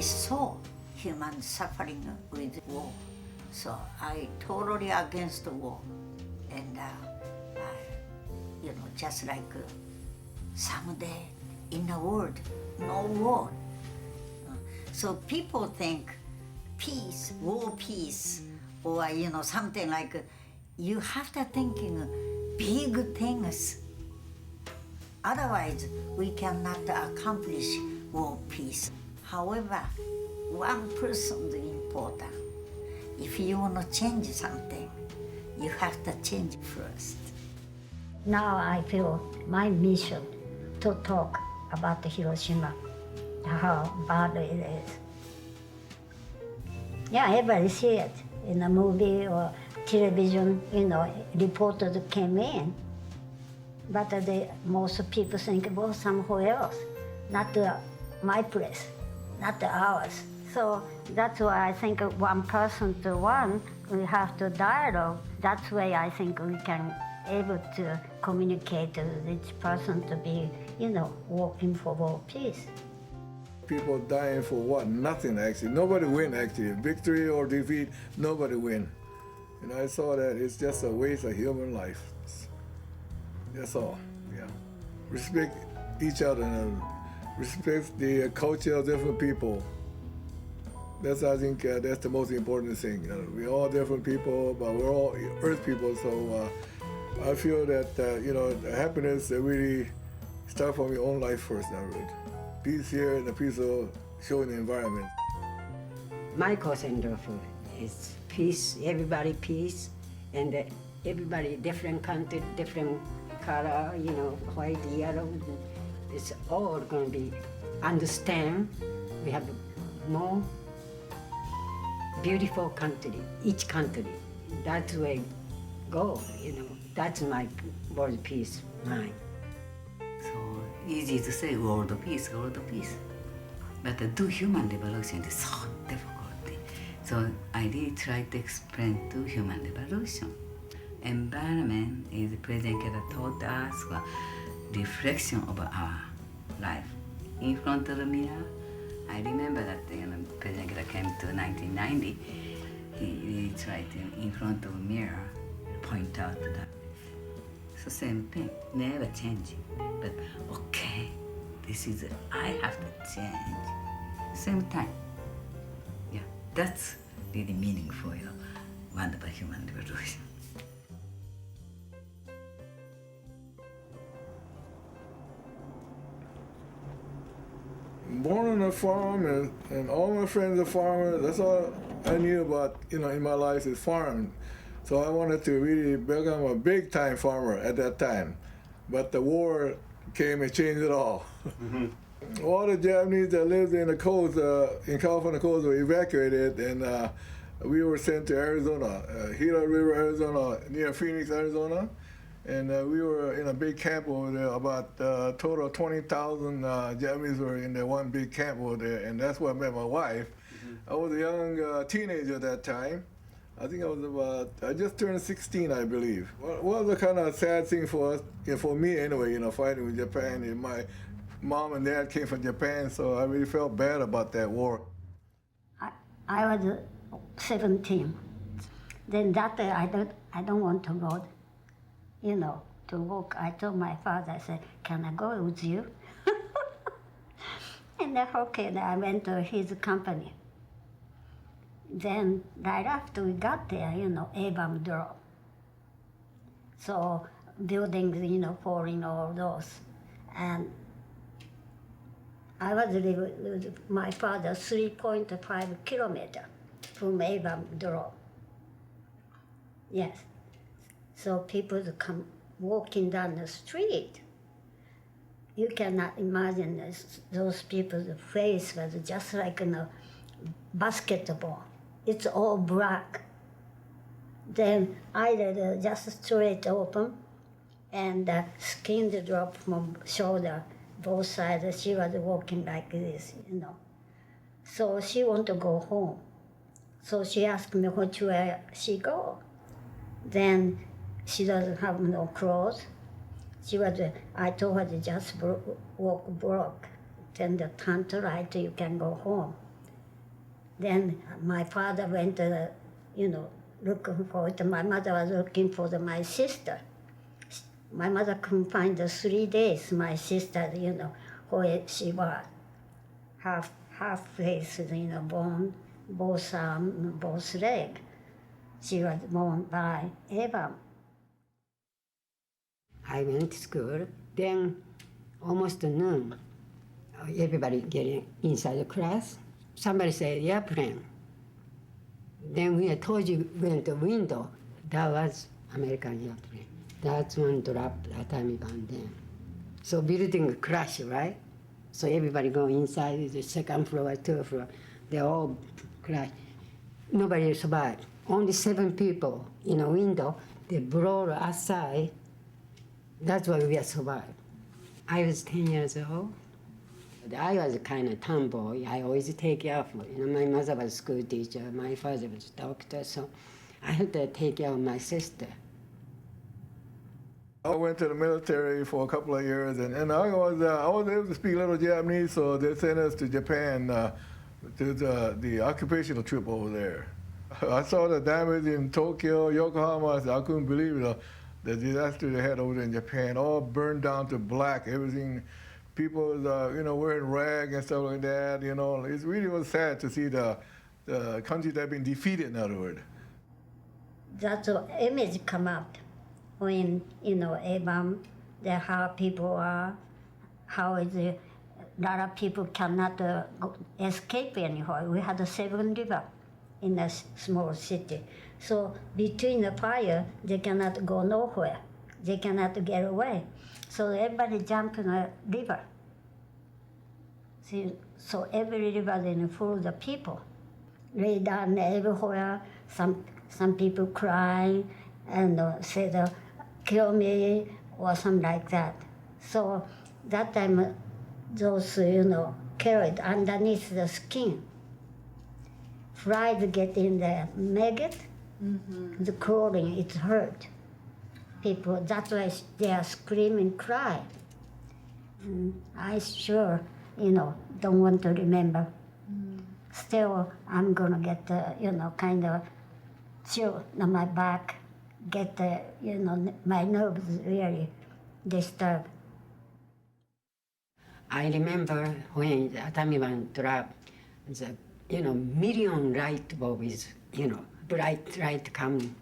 saw human suffering with war. So I totally against the war. And just like someday in the world, no war. So people think peace, war peace, or something like, you have to thinking big things. Otherwise, we cannot accomplish world peace. However, one person is important. If you want to change something, you have to change first. Now I feel my mission to talk about Hiroshima, how bad it is. Yeah, everybody see it in a movie or television, reporters came in. But most people think, well, somewhere else, not my place, not ours. So that's why I think one person to one, we have to dialogue. That's why I think we can able to communicate with each person to be, working for world peace. People dying for what? Nothing, actually. Nobody win, actually. Victory or defeat, nobody win. And I saw that it's just a waste of human life. That's all, yeah. Respect each other and respect the culture of different people. I think that's the most important thing. We're all different people, but we're all Earth people, so I feel that, happiness really starts from your own life first. Peace here and the peace of showing the environment. My Kosen Rufu is peace, everybody peace, and everybody different country, different color, white, yellow. It's all going to be understand. We have more beautiful country, each country. That's where go, That's my world peace mind. So easy to say world peace. But to do human revolution is so difficult. So I really try to explain to human revolution. Environment is President Keda taught us a reflection of our life. In front of the mirror, I remember that President Keda came to 1990. He really tried to, in front of the mirror, point out that. So same thing, never changing. But okay, I have to change. Same time. Yeah, that's really meaningful, wonderful human revolution. Born on a farm, and all my friends are farmers. That's all I knew about, in my life is farming. So I wanted to really become a big-time farmer at that time. But the war came and changed it all. Mm-hmm. All the Japanese that lived in the coast, in California coast, were evacuated, and we were sent to Arizona, Gila River, Arizona, near Phoenix, Arizona. And we were in a big camp over there. About a total of 20,000 Japanese were in that one big camp over there, and that's where I met my wife. Mm-hmm. I was a young teenager at that time. I think I just turned 16, I believe. Well, it was a kind of sad thing for us, for me anyway, fighting with Japan. And my mom and dad came from Japan, so I really felt bad about that war. I was 17. Then that day I don't want to go, to work. I told my father, I said, can I go with you? And then, okay, then I went to his company. Then right after we got there, A-bomb drop. So buildings, falling, all those. And I was living with my father 3.5 kilometers from A-bomb drop. Yes. So people come walking down the street. You cannot imagine those people's face was just like basketball. It's all black. Then either just straight open and skin drop from shoulder, both sides. She was walking like this, So she wanted to go home. So she asked me which way she go. Then she doesn't have no clothes. I told her to just walk broke. Then the turn to right, you can go home. Then my father went, looking for it. My mother was looking for my sister. My mother couldn't find the 3 days, my sister, where she was. Half face, bone, both arm, both leg. She was born by Eva. I went to school. Then almost noon, everybody getting inside the class. Somebody said airplane. Then we told you went to window. That was American airplane. That's one dropped atomic bomb then. So building crash, right? So everybody go inside the second floor, third floor. They all crash. Nobody survived. Only 7 people in a window. They blow outside. That's why we survived. I was 10 years old. I was kind of tomboy. I always take care of, my mother was a school teacher, my father was a doctor, so I had to take care of my sister. I went to the military for a couple of years, and I was able to speak a little Japanese, so they sent us to Japan to the occupational trip over there. I saw the damage in Tokyo, Yokohama. I couldn't believe it. The disaster they had over there in Japan, all burned down to black. Everything, people, wearing rags and stuff like that. It really was sad to see the country that had been defeated. In other words, That image come out when Evam, how people are, how is it, a lot of people cannot escape anywhere. We had a 7 river in a small city. So between the fire, they cannot go nowhere. They cannot get away. So everybody jump in a river. See, so every river then full of the people. Lay down everywhere. Some people cry and say, kill me or something like that. So that time, those, carried underneath the skin. Flies get in the maggot, the crawling, it hurt. People, that's why they are screaming, cry. I sure, don't want to remember. Still, I'm gonna get, kind of chill on my back, get, my nerves really disturbed. I remember when the atomic bomb dropped, million light bulbs, bright light come.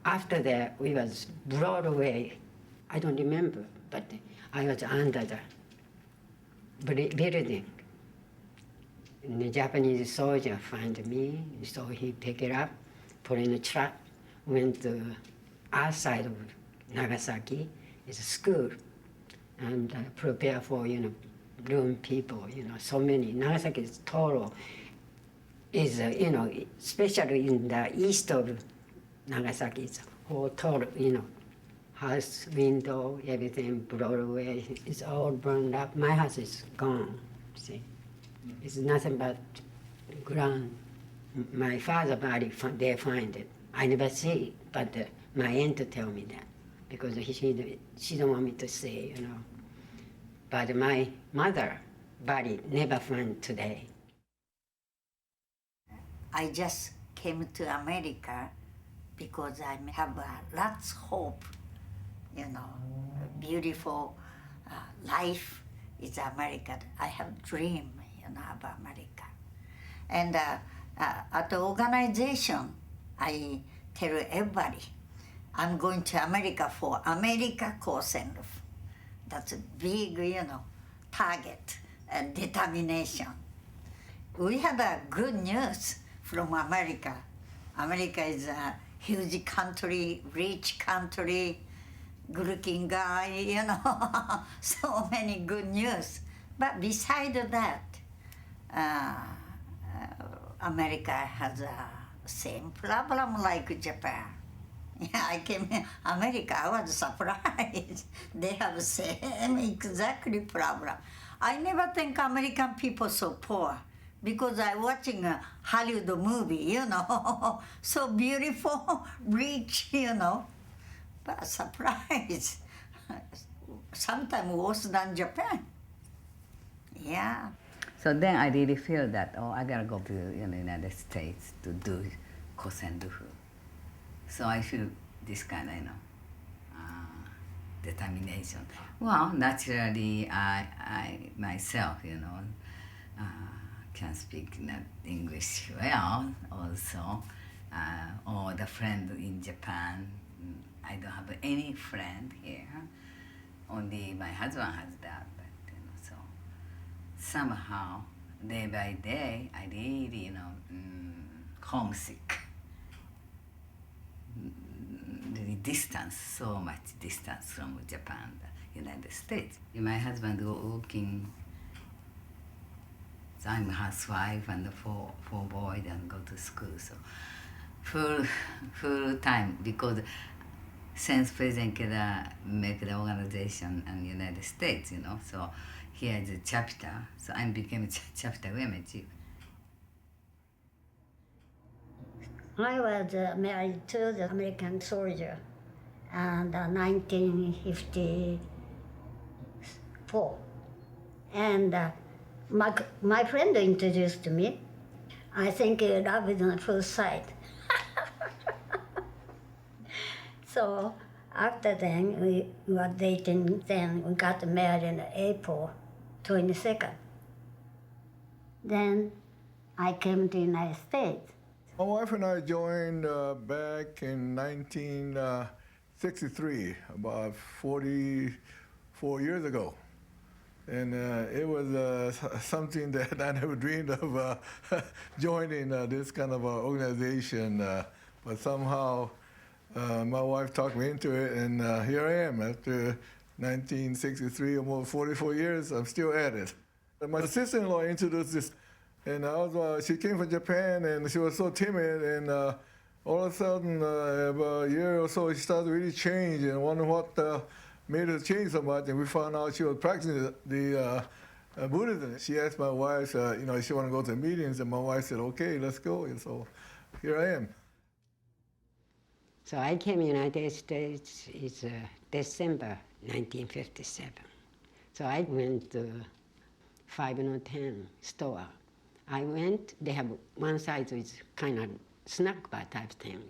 After that, we was brought away. I don't remember, but I was under the building. And the Japanese soldier found me, so he picked it up, put in a truck, went to outside of Nagasaki, it's a school, and prepare for, room people, so many. Nagasaki is total, is, especially in the east of Nagasaki, it's all total, house, window, everything blown away. It's all burned up. My house is gone, see. It's nothing but ground. My father's body, they find it. I never see it, but my aunt tell me that because she don't want me to say, But my mother body never found today. I just came to America because I have lots of hope, a beautiful life is America. I have dream, of America. And at the organization, I tell everybody, I'm going to America for America Kosen. That's a big, target and determination. We had a good news from America. America is a huge country, rich country, good-looking guy, so many good news. But besides that, America has the same problem like Japan. Yeah, I came in America, I was surprised. They have the same exactly problem. I never think American people so poor because I watching a Hollywood movie, so beautiful, rich, but surprised. Sometimes worse than Japan. Yeah. So then I really feel that, oh, I gotta go to United States to do Kosen Rufu. So I feel this kind of, determination. Well, naturally, I myself, can speak English well also. Or the friend in Japan, I don't have any friend here. Only my husband has that. But, so somehow, day by day, I really, homesick. Really distance, so much distance from Japan, the United States. My husband working, so I'm a housewife and four boys and go to school. So full time, because since President Keda make the organization in the United States, so here is a chapter, so I became chapter women chief. I was married to the American soldier, and 1954. And my friend introduced me. I think love is on first sight. So after then, we were dating. Then we got married in April 22nd. Then I came to the United States. My wife and I joined back in 1963, about 44 years ago. And it was something that I never dreamed of joining this kind of organization. But somehow my wife talked me into it, and here I am. After 1963, almost 44 years, I'm still at it. And my sister-in-law introduced this. And she came from Japan, and she was so timid, and all of a sudden, about a year or so, she started to really change, and wonder what made her change so much. And we found out she was practicing the Buddhism. She asked my wife, if she wanted to go to meetings, and my wife said, okay, let's go. And so here I am. So I came to the United States in December 1957. So I went to 510 store. I went, they have one side which kind of snack bar type thing,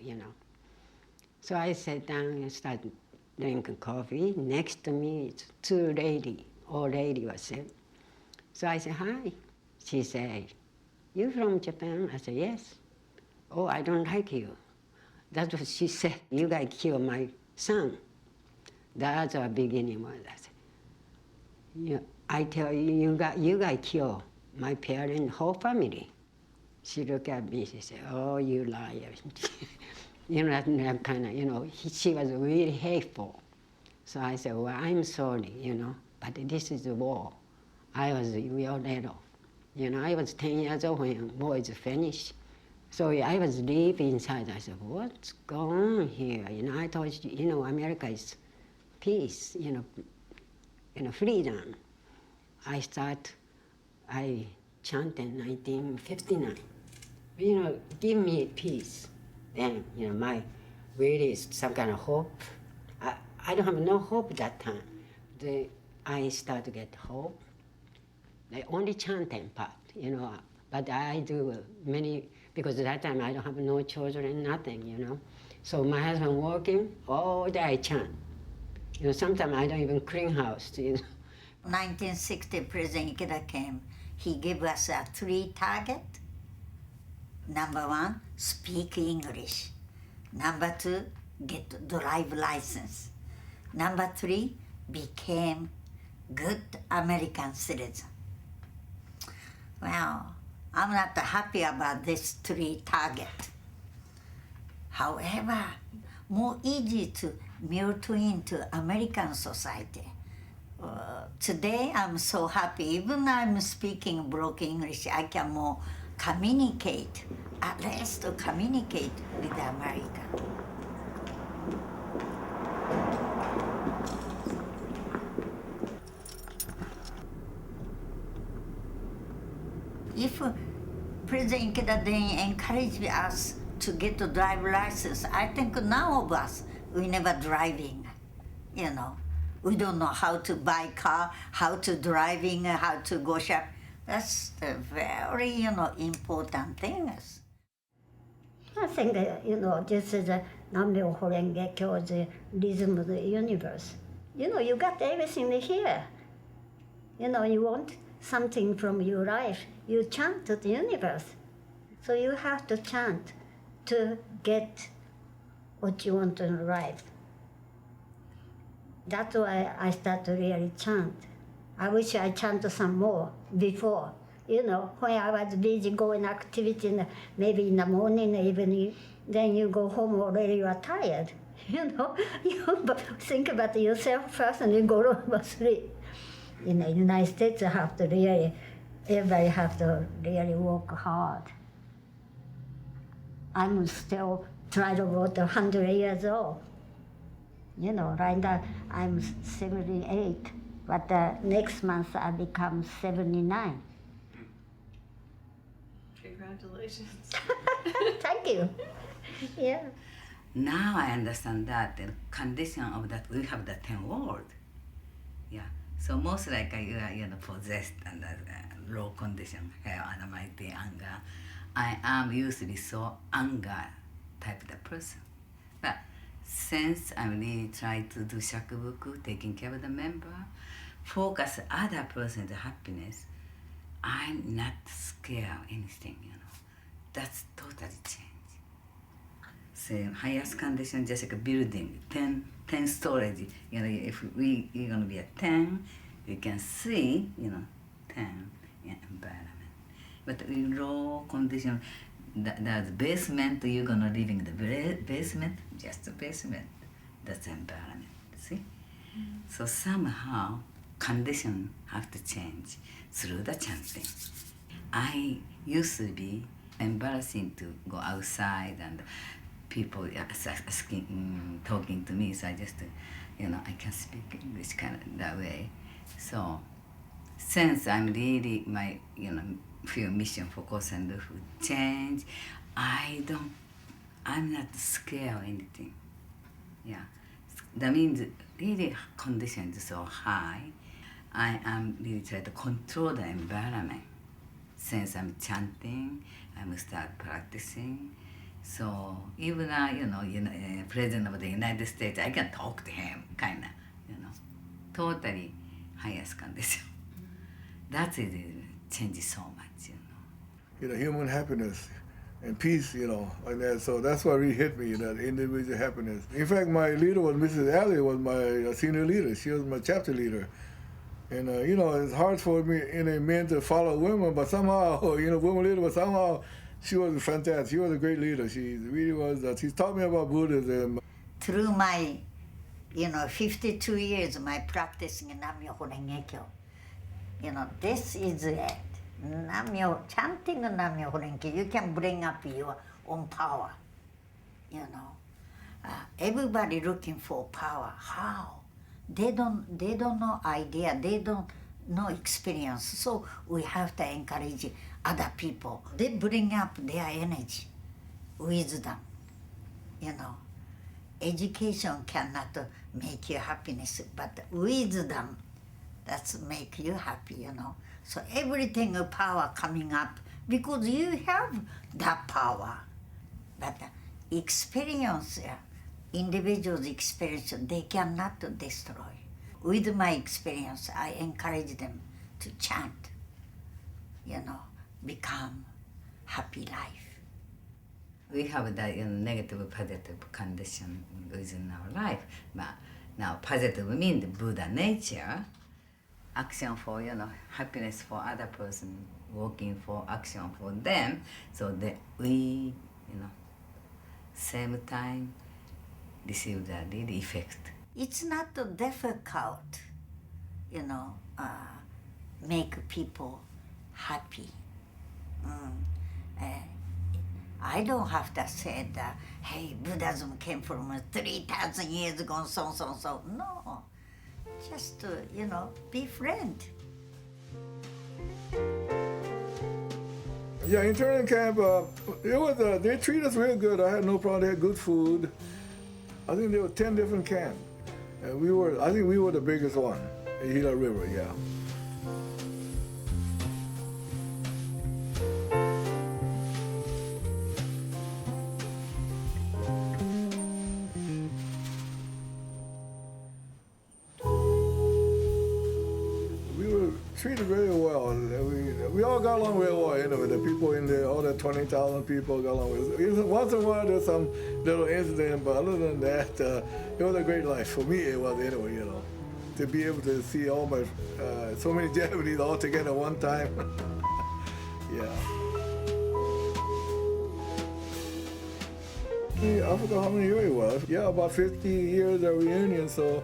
So I sat down and started drinking coffee. Next to me, it's two old lady was there. So I said, hi. She said, you from Japan? I said, yes. Oh, I don't like you. That's what she said. You guys killed my son. That's our beginning was. I said, I tell you, you guys killed my parents, whole family. She looked at me, she said, oh, you liar. That kind of, she was really hateful. So I said, well, I'm sorry, but this is the war. I was real little. I was 10 years old when war is finished. So I was deep inside. I said, what's going on here? I thought, America is peace, freedom. I chanted in 1959, give me peace. Then, my really is some kind of hope. I don't have no hope that time. I start to get hope. The only chanting part, but I do many, because at that time I don't have no children, nothing, So my husband working, all day I chant. Sometimes I don't even clean house, 1960, President Ikeda came. He gave us 3 targets. Number 1, speak English. Number 2, get drive license. Number 3, became good American citizen. Well, I'm not happy about these 3 targets. However, more easy to melt into American society. Today I'm so happy. Even I'm speaking broken English, I can more communicate, at least to communicate with America. If President Ikeda then encouraged us to get a driver license, I think none of us, we never driving, We don't know how to buy car, how to driving, how to go shop. That's the very, important things. I think, this is a Namyo Horenge Kyo's rhythm of the universe. You got everything here. You want something from your life, you chant to the universe. So you have to chant to get what you want in life. That's why I start to really chant. I wish I chanted some more before. When I was busy going activity, maybe in the morning, evening, then you go home already you are tired. You think about yourself first and you go to sleep. In the United States, everybody have to really work hard. I'm still trying to go to 100 years old. Right now I'm 78, but next month I become 79. Congratulations. Thank you. Yeah. Now I understand that the condition of that we have the 10 world. Yeah. So most likely you are possessed under low condition, anxiety, anger. I am usually so anger type of the person. But since I'm really trying to do shakubuku, taking care of the member, focus other person's happiness, I'm not scared of anything, That's totally changed. Same highest condition, just like a building, 10 storage. If you're gonna be a 10, you can see, 10 environment. But in low condition, the basement, you're gonna live in the basement, just the basement. That's the environment, see? So somehow, condition have to change through the chanting. I used to be embarrassing to go outside and people asking, talking to me, so I just, I can speak English kind of that way. So since I'm really my, feel mission for Kosen Rufu change, I'm not scared of anything. Yeah, that means really condition is so high. I am really trying to control the environment. Since I'm chanting, I'm start practicing. So even President of the United States, I can talk to him, kinda, totally highest condition. That is changes so much, Human happiness and peace, like that. So that's what really hit me, that individual happiness. In fact, my leader was Mrs. Alley, was my senior leader. She was my chapter leader. And, it's hard for me, men to follow women, but somehow, women leader, but somehow she was fantastic. She was a great leader. She really was. She taught me about Buddhism. Through my, 52 years, my practicing Namyo Horenge Kyo, this is it. Chanting Namyo Horenge Kyo, you can bring up your own power, everybody looking for power. How? They don't know idea. They don't know experience. So we have to encourage other people. They bring up their energy, wisdom. Education cannot make you happiness, but wisdom, that's make you happy. So everything of power coming up because you have that power, but experience. Individuals' experience, they cannot destroy. With my experience, I encourage them to chant, become happy life. We have that negative, positive condition within our life. But now positive means the Buddha nature, action for happiness for other person, working for action for them, so that we same time receive the really effect. It's not difficult, make people happy. I don't have to say that, hey, Buddhism came from 3,000 years ago, so. No, just, be friend. Yeah, internment camp, they treat us real good. I had no problem. They had good food. I think there were 10 different camps. And I think we were the biggest one, in Gila River, yeah. treated very well. We all got along very well. You know, the people in there, all the 20,000 people got along with. Once in a while there's some little incident, but other than that, it was a great life. For me, it was anyway, you know. To be able to see all my, so many Japanese all together one time. Yeah. I forgot how many years it was. Yeah, about 50 years of reunion, so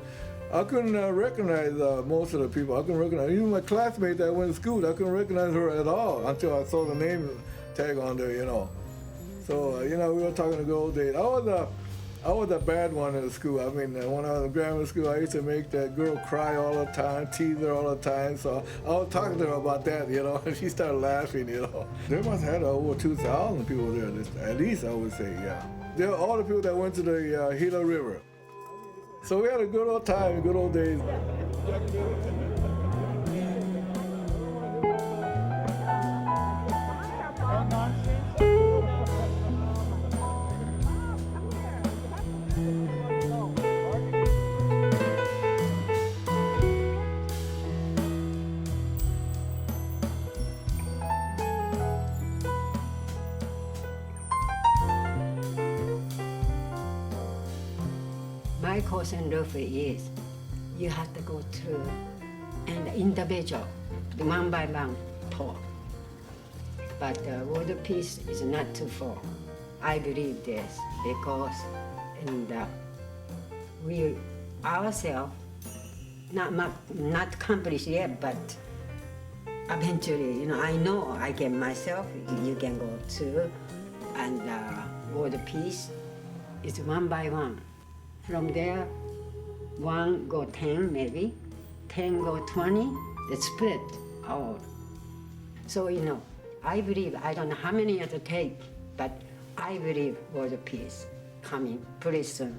I couldn't recognize most of the people. I couldn't recognize, even my classmate that went to school, I couldn't recognize her at all until I saw the name tag on there, you know. So, you know, we were talking the good old days. I was a bad one in the school. I mean, when I was in grammar school, I used to make that girl cry all the time, tease her all the time. So I was talking to her about that, you know, and she started laughing, you know. They must have had over 2,000 people there, at least I would say, yeah. There were all the people that went to the Gila River. So we had a good old time, good old days. My Kosen Rufu is you have to go through an individual, one by one talk. But world peace is not too far. I believe this because we ourselves not accomplished yet, but eventually, you know, I know I can myself, you can go too, and world peace is one by one. From there, 1 go 10 maybe, 10 go 20, they split out. So, you know, I believe, I don't know how many years it take, but I believe world peace coming pretty soon.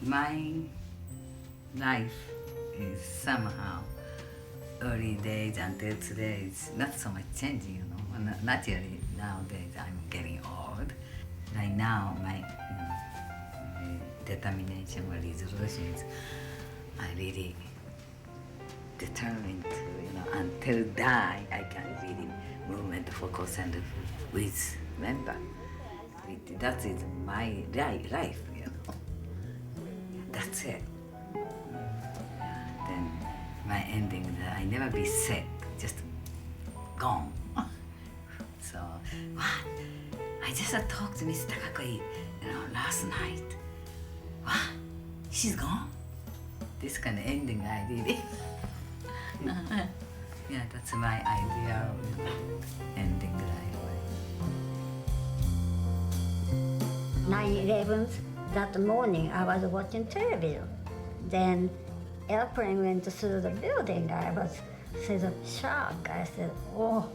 My life is somehow early days until today is not so much changing, you know. Naturally, nowadays I'm getting old. Right now, my determination or resolutions, I really determined to, you know, until die, I can really movement for Kosen with member. That is my life, you know. That's it. Then my ending, I never be sick, just gone. So, what? I just talked to Miss Takakoi, you know, last night. What? She's gone? This kind of ending I did. Yeah, that's my idea of ending life. 9/11, that morning I was watching television. Then airplane went through the building. I was so shocked. I said, oh,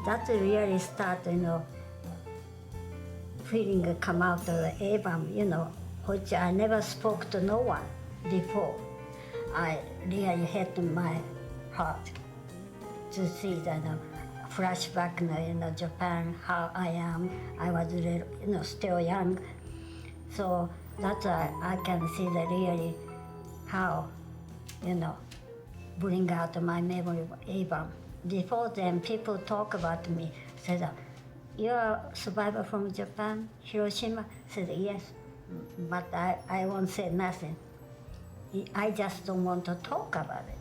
that really started, you know, feeling come out of the A-bomb, you know, which I never spoke to no one before. I really hit my heart to see the flashback in Japan, how I am. I was really, you know, still young. So that's why I can see the really how, you know, bring out my memory of A-bomb. Before then, people talk about me, said, you're a survivor from Japan, Hiroshima? I said, yes, but I won't say nothing. I just don't want to talk about it.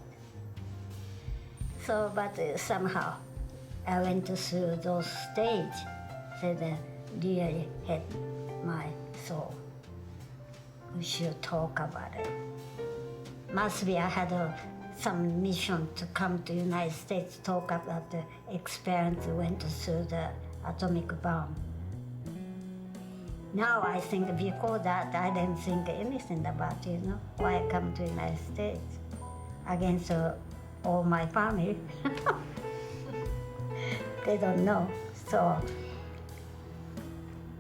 So, but somehow, I went through those stages that really hit my soul. We should talk about it. Must be I had some mission to come to United States, talk about the experience went through the atomic bomb. Now I think before that, I didn't think anything about, you know, why I come to United States against all my family. They don't know. So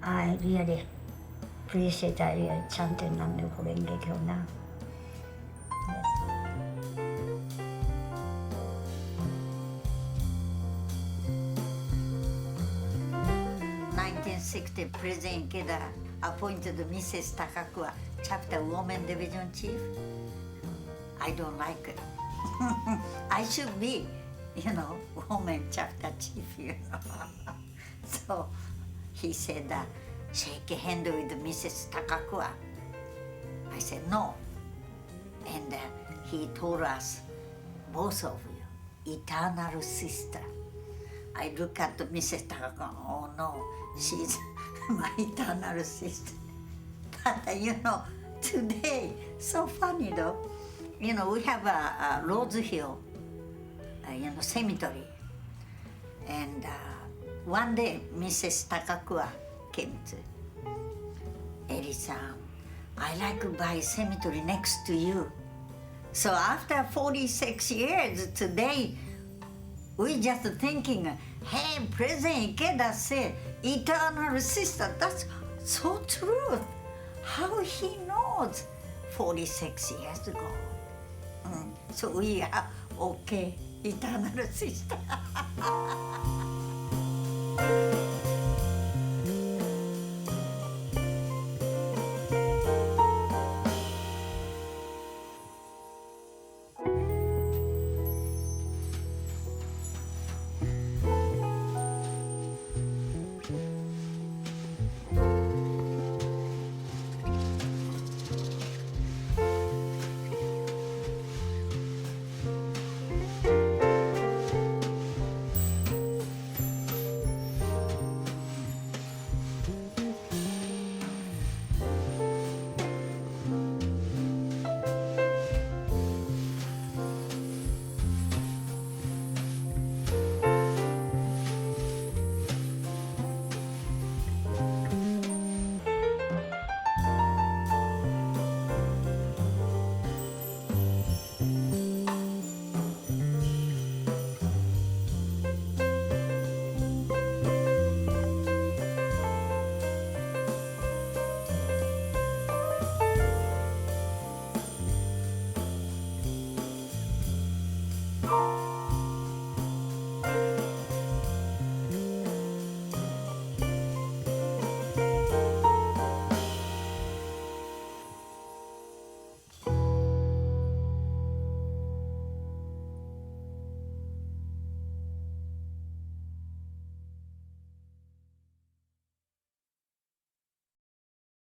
I really appreciate, I really chanting Nam-myoho Renge Kyo now. Yes. 1960, President Ikeda appointed Mrs. Takaku chapter woman division chief. I don't like it. I should be, woman chapter chief, So he said, shake hand with Mrs. Takakura. I said, no. And he told us, both of you, eternal sister. I look at Mrs. Takakura, oh no, she's my eternal sister. But today, so funny though, we have a Rose Hill, cemetery. And one day, Mrs. Takakura came to, Eri-san, I like to buy cemetery next to you. So after 46 years, today, we just thinking, hey, President Ikeda said, eternal sister, that's so true. How he knows 46 years ago. So we are okay, eternal sister.